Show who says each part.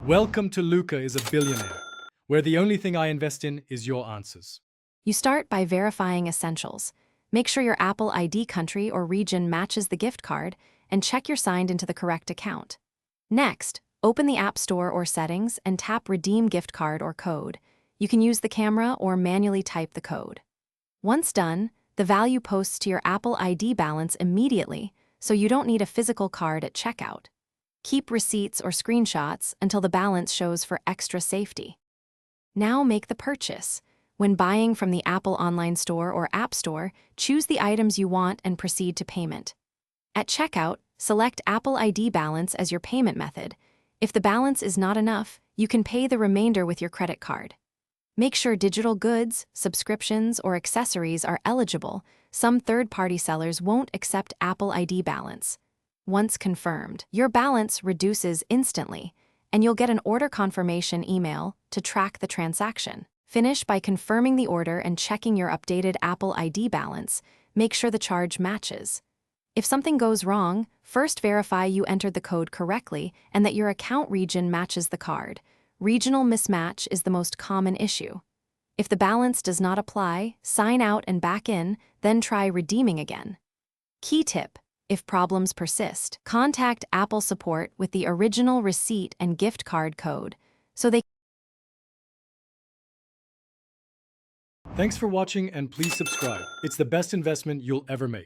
Speaker 1: Welcome to Luca is a Billionaire, where the only thing I invest in is your answers.
Speaker 2: You start by verifying essentials. Make sure your Apple ID country or region matches the gift card, and check you're signed into the correct account. Next, open the App Store or Settings and tap Redeem Gift Card or Code. You can use the camera or manually type the code. Once done, the value posts to your Apple ID balance immediately, so you don't need a physical card at checkout. Keep receipts or screenshots until the balance shows for extra safety. Now make the purchase. When buying from the Apple Online Store or App Store, choose the items you want and proceed to payment. At checkout, select Apple ID balance as your payment method. If the balance is not enough, you can pay the remainder with your credit card. Make sure digital goods, subscriptions, or accessories are eligible. Some third-party sellers won't accept Apple ID balance. Once confirmed, your balance reduces instantly, and you'll get an order confirmation email to track the transaction. Finish by confirming the order and checking your updated Apple ID balance. Make sure the charge matches. If something goes wrong, first verify you entered the code correctly and that your account region matches the card. Regional mismatch is the most common issue. If the balance does not apply, sign out and back in, then try redeeming again. Key tip: if problems persist, contact Apple support with the original receipt and gift card code, so they
Speaker 1: Thanks for watching and please subscribe. It's the best investment you'll ever make.